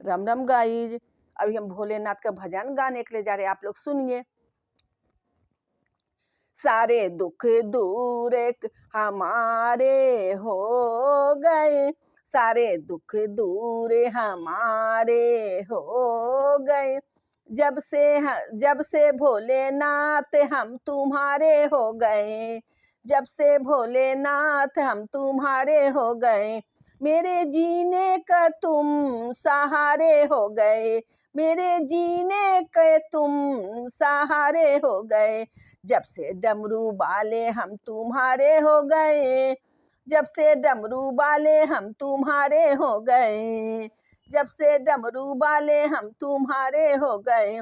Ram Ram guys. अभी हम भोलेनाथ का भजन गाने के लिए जा रहे हैं, आप लोग सुनिए। सारे दुख दूर हमारे हो गए, सारे दुख दूर हमारे हो गए। जब से भोलेनाथ हम तुम्हारे हो गए, जब से भोलेनाथ हम तुम्हारे हो गए। मेरे जीने का तुम सहारे हो गए, मेरे जीने के तुम सहारे हो गए। जब से डमरू वाले हम तुम्हारे हो गए, जब से डमरू वाले हम तुम्हारे हो गए, जब से डमरू वाले हम तुम्हारे हो गए।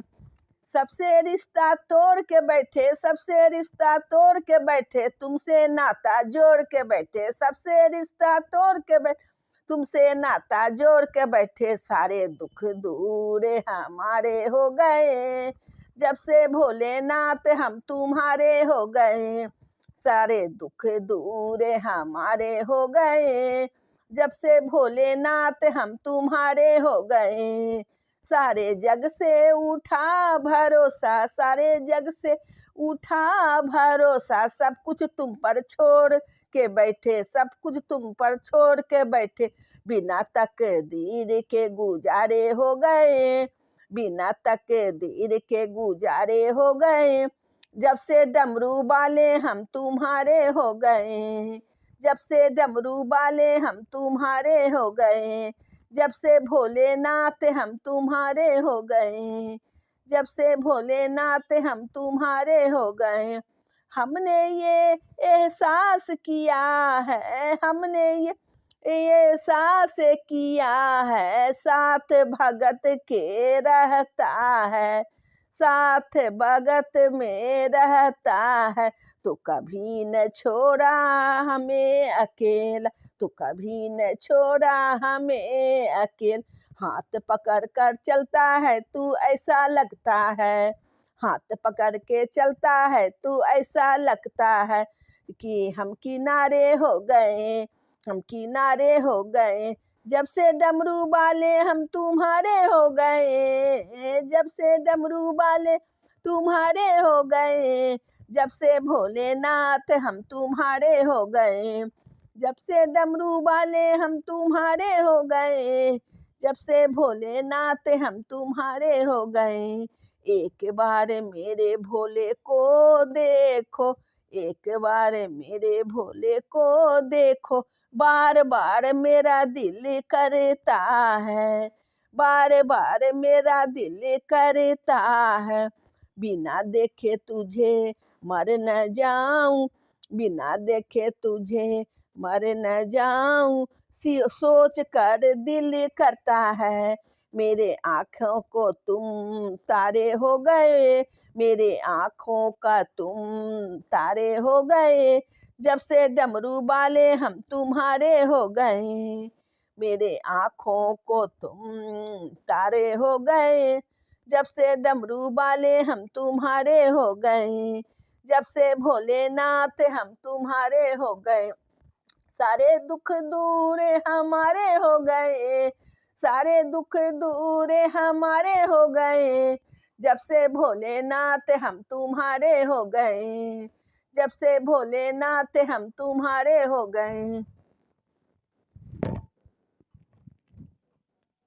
सबसे रिश्ता तोड़ के बैठे, सबसे रिश्ता तोड़ के बैठे, तुमसे नाता जोड़ के बैठे, सबसे रिश्ता तोड़ के बैठे, तुमसे नाता जोड़ के बैठे। सारे दुख दूर हमारे हो गए, जब से भोलेनाथ हम तुम्हारे हो गए। सारे दुख दूर हमारे हो गए, जब से भोलेनाथ हम तुम्हारे हो गए। सारे जग से उठा भरोसा, सारे जग से उठा भरोसा, सब कुछ तुम पर छोड़ के बैठे, सब कुछ तुम पर छोड़ के बैठे। बिना तकदीर के गुजारे हो गए, बिना तकदीर के गुजारे हो गए। जब से डमरू वाले हम तुम्हारे हो गए, जब से डमरू वाले हम तुम्हारे हो गए, जब से भोलेनाथ हम तुम्हारे हो गए, जब से भोलेनाथ हम तुम्हारे हो गए। हमने ये एहसास किया है, हमने ये एहसास किया है, साथ भगत के रहता है, साथ भगत में रहता है। तो कभी न छोड़ा हमें अकेला, तो कभी न छोड़ा हमें अकेल। हाथ पकड़ कर चलता है तू ऐसा लगता है, हाथ पकड़ के चलता है तू ऐसा लगता है कि हम किनारे हो गए, हम किनारे हो गए। जब से डमरू वाले हम तुम्हारे हो गए, जब से डमरू वाले तुम्हारे हो गए, जब से भोलेनाथ हम तुम्हारे हो गए, जब से डमरू वाले हम तुम्हारे हो गए, जब से भोलेनाथ हम तुम्हारे हो गए। एक बार मेरे भोले को देखो, एक बार मेरे भोले को देखो, बार बार मेरा दिल करता है, बार बार मेरा दिल करता है। बिना देखे तुझे मर न जाऊं, बिना देखे तुझे मर न जाऊं, सोच कर दिल करता है। मेरे आँखों को तुम तारे हो गए, मेरे आँखों का तुम तारे हो गए। जब से डमरू वाले हम तुम्हारे हो गए, मेरे आँखों को तुम तारे हो गए। जब से डमरू वाले हम तुम्हारे हो गए, जब से भोलेनाथ हम तुम्हारे हो गए। सारे दुख दूर हमारे हो गए, सारे दुख दूर हमारे हो गए। जब से भोलेनाथ हम तुम्हारे हो गए, जब से भोलेनाथ हम तुम्हारे हो गए।